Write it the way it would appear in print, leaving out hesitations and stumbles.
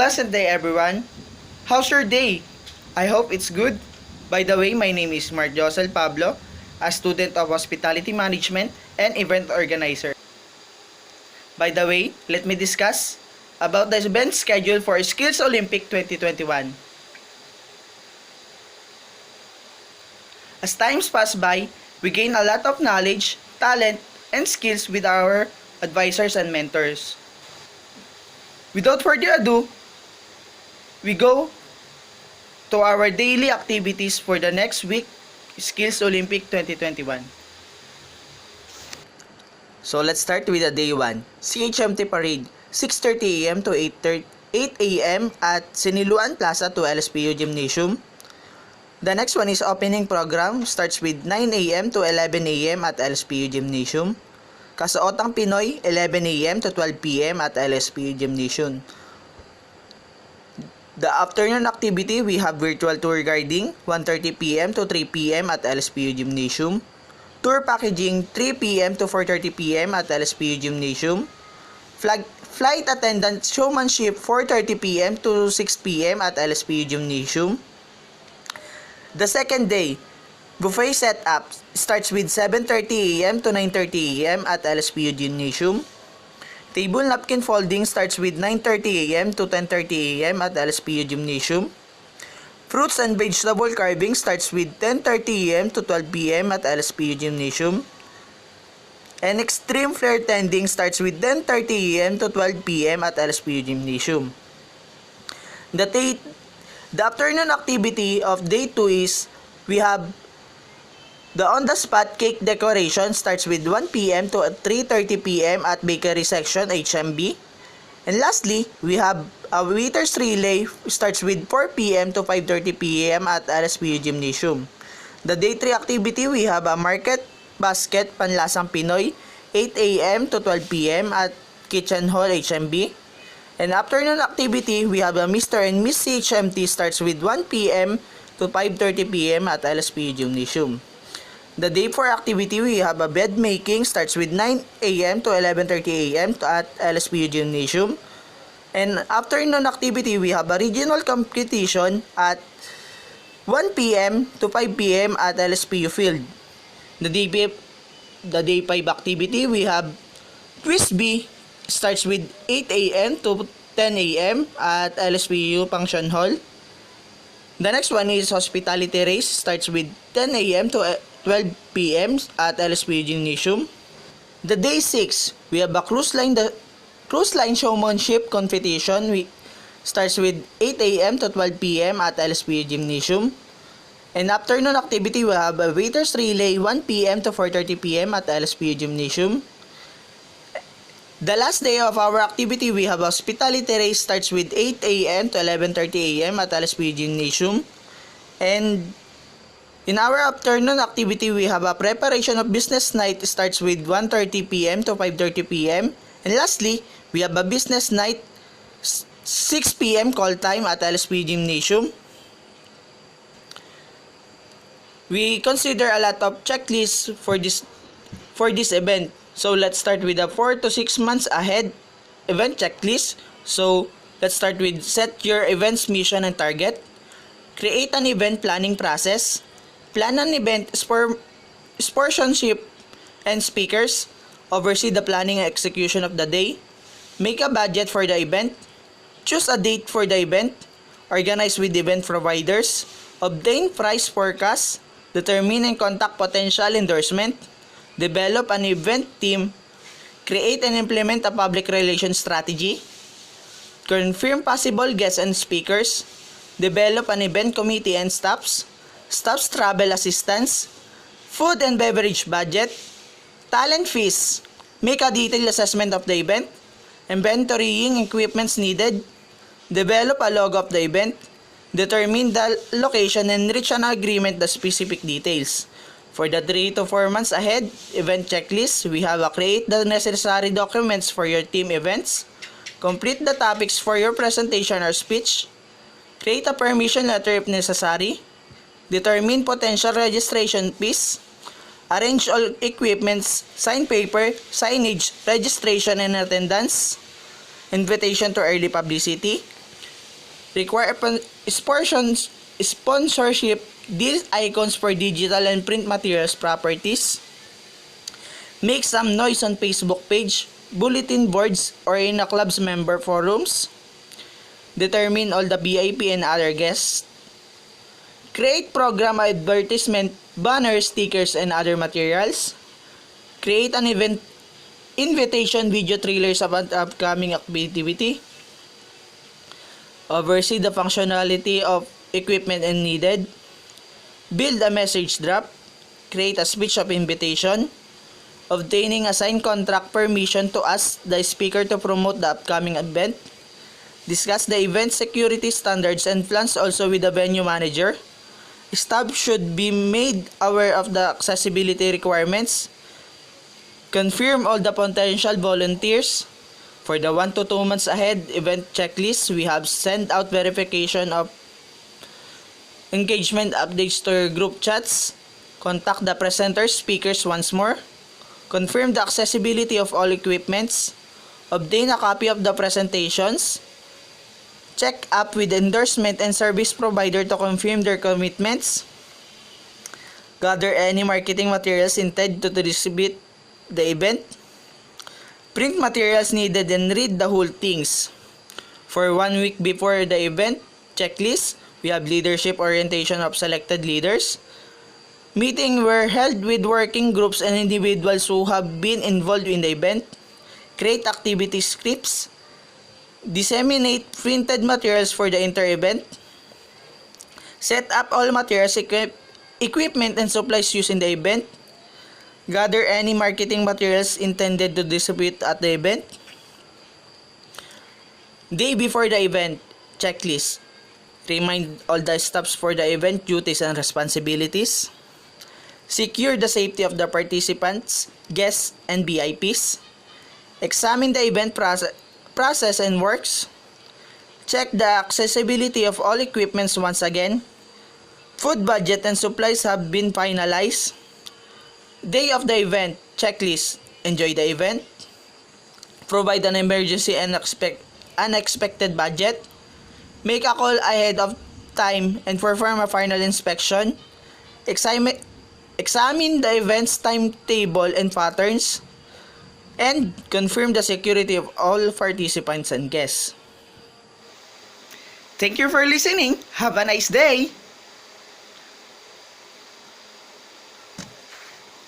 pleasant day, everyone. How's your day? I hope it's good. By the way, my name is Mark Josel Pablo, a student of Hospitality Management and Event Organizer. By the way, let me discuss about the event schedule for Skills Olympic 2021. As times pass by, we gain a lot of knowledge, talent, and skills with our advisors and mentors. Without further ado, we go to our daily activities for the next week, Skills Olympic 2021. So let's start with the day 1. CHMT Parade, 6:30 a.m. to 8 a.m. at Siniluan Plaza to LSPU Gymnasium. The next one is opening program, starts with 9 a.m. to 11 a.m. at LSPU Gymnasium. Kasuotang Pinoy, 11 a.m. to 12 p.m. at LSPU Gymnasium. The afternoon activity, we have virtual tour guiding, 1:30 p.m. to 3 p.m. at LSPU Gymnasium. Tour packaging, 3 p.m. to 4:30 p.m. at LSPU Gymnasium. Flight attendant showmanship, 4:30 p.m. to 6 p.m. at LSPU Gymnasium. The second day, buffet setup starts with 7:30 a.m. to 9:30 a.m. at LSPU Gymnasium. Table napkin folding starts with 9:30 a.m. to 10:30 a.m. at LSPU Gymnasium. Fruits and vegetable carving starts with 10:30 a.m. to 12 p.m. at LSPU Gymnasium. And extreme flare tending starts with 10:30 a.m. to 12 p.m. at LSPU Gymnasium. The afternoon activity of day 2 is we have the on-the-spot cake decoration starts with 1 p.m. to 3:30 p.m. at Bakery Section HMB. And lastly, we have a waiters relay starts with 4 p.m. to 5:30 p.m. at LSPU Gymnasium. The day 3 activity, we have a market basket panlasang Pinoy 8 a.m. to 12 p.m. at Kitchen Hall HMB. And afternoon activity, we have a Mr. and Miss CHMT starts with 1 p.m. to 5:30 p.m. at LSPU Gymnasium. The day 4 activity, we have a bed making starts with 9 a.m. to 11:30 a.m. at LSPU Gymnasium. And afternoon activity, we have a regional competition at 1 p.m. to 5 p.m. at LSPU Field. The day 5 activity, we have Quiz B starts with 8 a.m. to 10 a.m. at LSPU Function Hall. The next one is Hospitality Race starts with 10 a.m. to 12 p.m. at LSPU Gymnasium. The day 6, we have a cruise line showmanship competition. Starts with 8 a.m. to 12 p.m. at LSPU Gymnasium. And afternoon activity, we have a waiters relay 1 p.m. to 4:30 p.m. at LSPU Gymnasium. The last day of our activity, we have hospitality race starts with 8 a.m. to 11:30 a.m. at LSPU Gymnasium. And in our afternoon activity, we have a preparation of business night starts with 1:30 p.m. to 5:30 p.m. And lastly, we have a business night 6 p.m. call time at LSPU Gymnasium. We consider a lot of checklists for this event. So let's start with the 4 to 6 months ahead event checklist. So let's start with set your event's mission and target. Create an event planning process. Plan an event sponsorship and speakers. Oversee the planning and execution of the day. Make a budget for the event. Choose a date for the event. Organize with event providers. Obtain price forecast. Determine and contact potential endorsement. Develop an event team. Create and implement a public relations strategy. Confirm possible guests and speakers. Develop an event committee and staff's travel assistance. Food and beverage budget. Talent fees. Make a detailed assessment of the event. Inventorying equipments needed. Develop a logo of the event. Determine the location and reach an agreement the specific details. For the 3 to 4 months ahead event checklist, we have a create the necessary documents for your team events, complete the topics for your presentation or speech, create a permission letter if necessary, determine potential registration fees, arrange all equipments, sign paper, signage, registration and attendance, invitation to early publicity, Require sponsorship deals icons for digital and print materials properties. Make some noise on Facebook page, bulletin boards, or in a club's member forums. Determine all the VIP and other guests. Create program advertisement, banners, stickers, and other materials. Create an event invitation video trailers about upcoming activity. Oversee the functionality of equipment and needed. Build a message drop. Create a speech of invitation. Obtaining a signed contract permission to ask the speaker to promote the upcoming event. Discuss the event security standards and plans also with the venue manager. Staff should be made aware of the accessibility requirements. Confirm all the potential volunteers. For the 1 to 2 months ahead event checklist, we have sent out verification of engagement updates to your group chats. Contact the presenters, speakers once more. Confirm the accessibility of all equipments. Obtain a copy of the presentations. Check up with endorsement and service provider to confirm their commitments. Gather any marketing materials intended to distribute the event. Print materials needed and read the whole things. For 1 week before the event checklist, we have leadership orientation of selected leaders. Meetings were held with working groups and individuals who have been involved in the event. Create activity scripts. Disseminate printed materials for the inter-event. Set up all materials, equipment, and supplies used in the event. Gather any marketing materials intended to distribute at the event. Day before the event checklist. Remind all the staffs for the event duties and responsibilities. Secure the safety of the participants, guests, and VIPs. Examine the event process and works. Check the accessibility of all equipments once again. Food budget and supplies have been finalized. Day of the event checklist. Enjoy the event. Provide an emergency and unexpected budget. Make a call ahead of time and perform a final inspection. Examine the event's timetable and patterns. And confirm the security of all participants and guests. Thank you for listening. Have a nice day.